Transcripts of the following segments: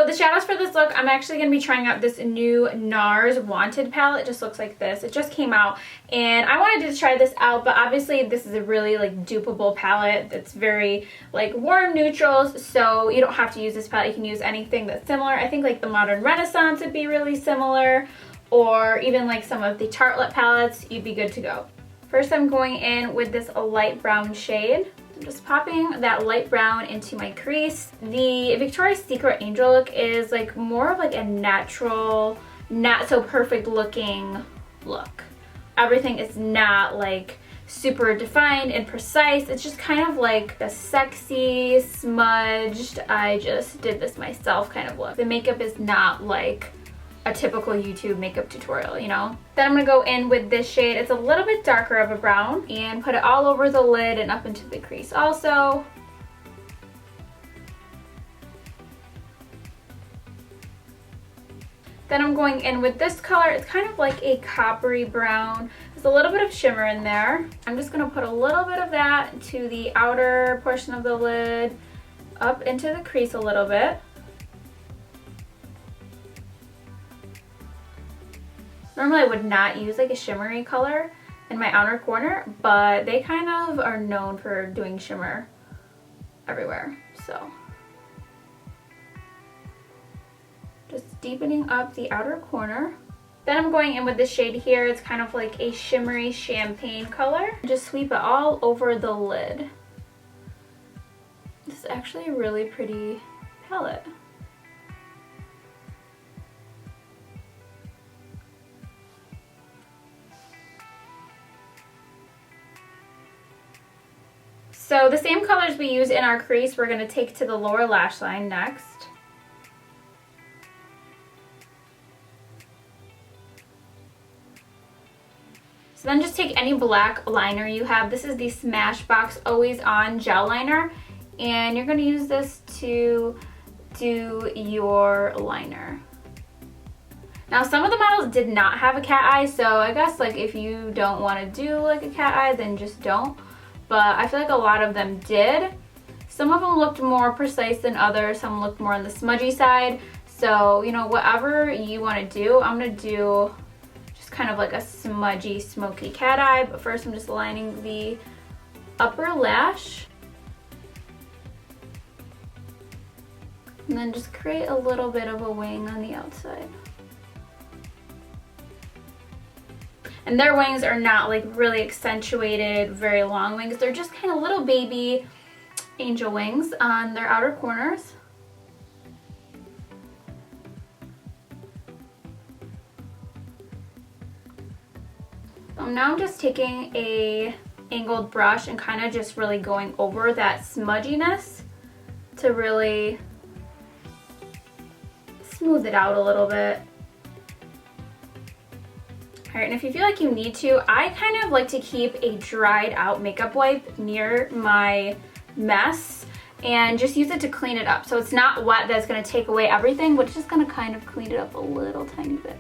the shadows for this look, I'm actually going to be trying out this new NARS Wanted palette. It just looks like this. It just came out and I wanted to try this out, but obviously this is a really like dupable palette that's very like warm neutrals, so you don't have to use this palette. You can use anything that's similar. I think like the Modern Renaissance would be really similar, or even like some of the Tartelette palettes, you'd be good to go. First I'm going in with this light brown shade. I'm just popping that light brown into my crease. The Victoria's Secret Angel look is like more of like a natural, not so perfect looking look. Everything is not like super defined and precise. It's just kind of like a sexy, smudged, I just did this myself kind of look. The makeup is not like a typical YouTube makeup tutorial, you know? Then I'm gonna go in with this shade. It's a little bit darker of a brown, and put it all over the lid and up into the crease also. Then I'm going in with this color. It's kind of like a coppery brown. There's a little bit of shimmer in there. I'm just gonna put a little bit of that to the outer portion of the lid, up into the crease a little bit. Normally I would not use like a shimmery color in my outer corner, but they kind of are known for doing shimmer everywhere, so. Just deepening up the outer corner. Then I'm going in with this shade here. It's kind of like a shimmery champagne color. Just sweep it all over the lid. This is actually a really pretty palette. So the same colors we use in our crease, we're going to take to the lower lash line next. So then just take any black liner you have. This is the Smashbox Always On Gel Liner, and you're going to use this to do your liner. Now some of the models did not have a cat eye, so I guess like if you don't want to do like a cat eye, then just don't. But I feel like a lot of them did. Some of them looked more precise than others. Some looked more on the smudgy side. So, you know, whatever you want to do, I'm going to do just kind of like a smudgy, smoky cat eye. But first I'm just lining the upper lash. And then just create a little bit of a wing on the outside. And their wings are not like really accentuated, very long wings. They're just kind of little baby angel wings on their outer corners. Now I'm just taking a angled brush and kind of just really going over that smudginess to really smooth it out a little bit. Alright, and if you feel like you need to, I kind of like to keep a dried out makeup wipe near my mess and just use it to clean it up. So it's not wet, that's going to take away everything, but it's just going to kind of clean it up a little tiny bit.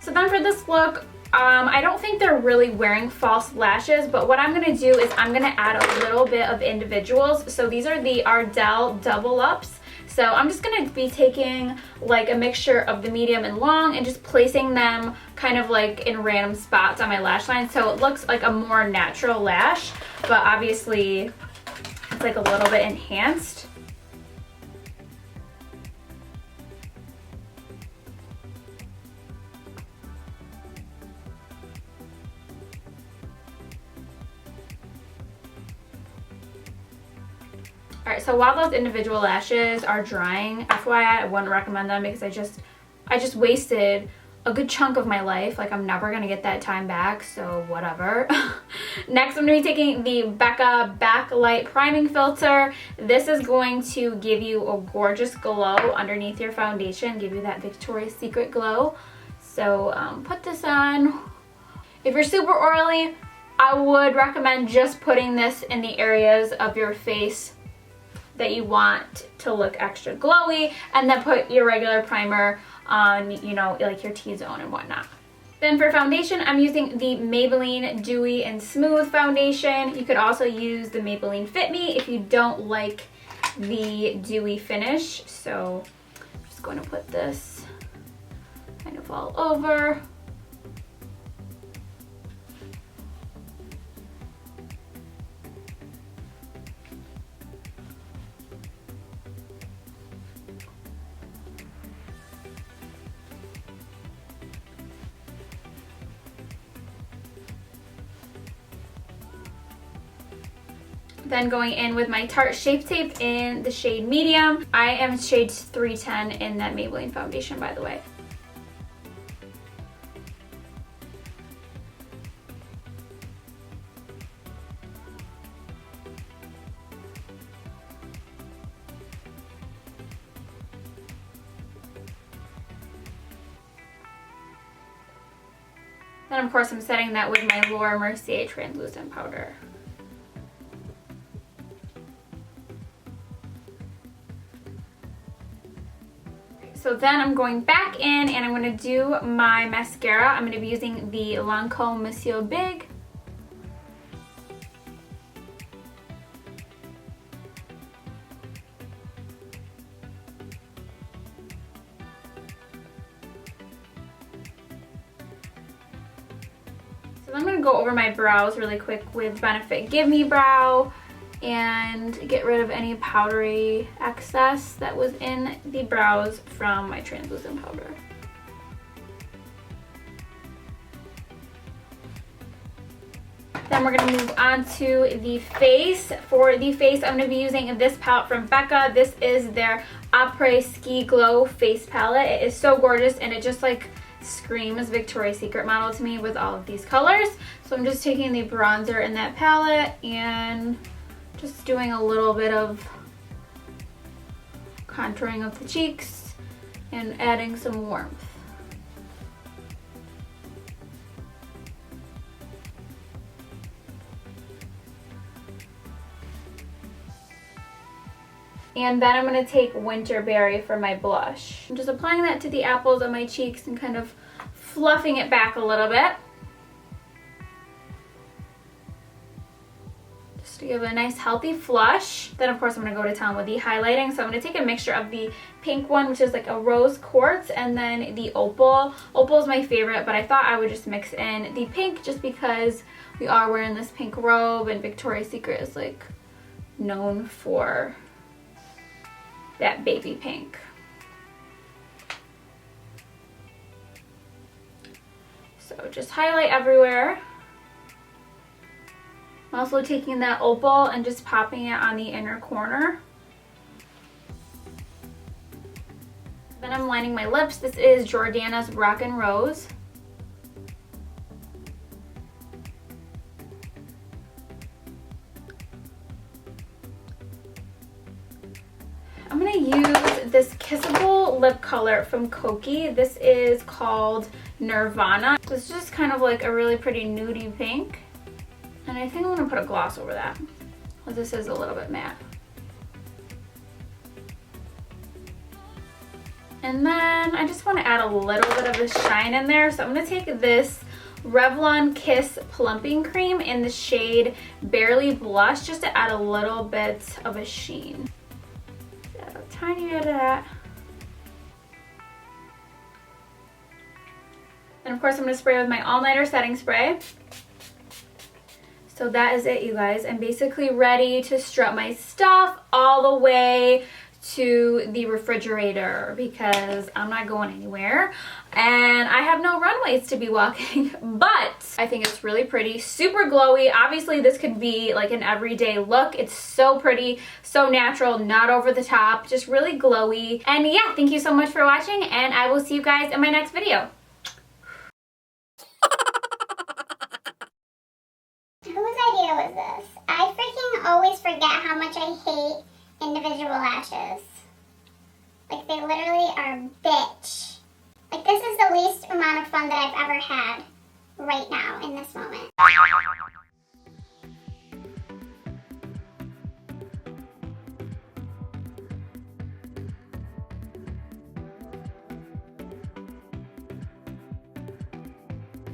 So then for this look, I don't think they're really wearing false lashes, but what I'm going to do is I'm going to add a little bit of individuals. So these are the Ardell Double Ups. So I'm just going to be taking like a mixture of the medium and long and just placing them kind of like in random spots on my lash line, so it looks like a more natural lash, but obviously it's like a little bit enhanced. Alright, so while those individual lashes are drying, FYI, I wouldn't recommend them because I just wasted a good chunk of my life. Like, I'm never going to get that time back, so whatever. Next, I'm going to be taking the BECCA Backlight Priming Filter. This is going to give you a gorgeous glow underneath your foundation, give you that Victoria's Secret glow. So put this on. If you're super oily, I would recommend just putting this in the areas of your face that you want to look extra glowy, and then put your regular primer on, you know, like your T-zone and whatnot. Then for foundation, I'm using the Maybelline Dewy and Smooth foundation. You could also use the Maybelline Fit Me if you don't like the dewy finish. So I'm just going to put this kind of all over. Then going in with my Tarte Shape Tape in the shade Medium. I am shade 310 in that Maybelline foundation, by the way. Then of course I'm setting that with my Mercier translucent powder. So then I'm going back in and I'm going to do my mascara. I'm going to be using the LANCOME Monsieur Big. So I'm going to go over my brows really quick with Benefit Give Me Brow and get rid of any powdery excess that was in the brows from my translucent powder. Then we're going to move on to the face. For the face, I'm going to be using this palette from BECCA. This is their Après Ski Glow face palette. It is so gorgeous and it just like screams Victoria's Secret model to me with all of these colors. So I'm just taking the bronzer in that palette and just doing a little bit of contouring of the cheeks and adding some warmth. And then I'm going to take Winterberry for my blush. I'm just applying that to the apples of my cheeks and kind of fluffing it back a little bit. To give it a nice healthy flush. Then of course I'm going to go to town with the highlighting. So I'm going to take a mixture of the pink one, which is like a rose quartz, and then the opal. Opal is my favorite, but I thought I would just mix in the pink just because we are wearing this pink robe and Victoria's Secret is like known for that baby pink. So just highlight everywhere. I'm also taking that opal and just popping it on the inner corner. Then I'm lining my lips. This is Jordana's Rock and Rose. I'm going to use this Kissable lip color from KOKIE. This is called Nirvana. This is just kind of like a really pretty nudie pink. And I think I'm going to put a gloss over that, because this is a little bit matte. And then I just want to add a little bit of the shine in there. So I'm going to take this Revlon Kiss Plumping Cream in the shade Barely Blush, just to add a little bit of a sheen. Add a tiny bit of that. And of course I'm going to spray with my All Nighter setting spray. So that is it, you guys. I'm basically ready to strut my stuff all the way to the refrigerator because I'm not going anywhere and I have no runways to be walking, but I think it's really pretty, super glowy. Obviously this could be like an everyday look. It's so pretty, so natural, not over the top, just really glowy. And yeah, thank you so much for watching and I will see you guys in my next video. Whose idea was this? I freaking always forget how much I hate individual lashes. Like, they literally are a bitch. Like, this is the least amount of fun that I've ever had right now in this moment.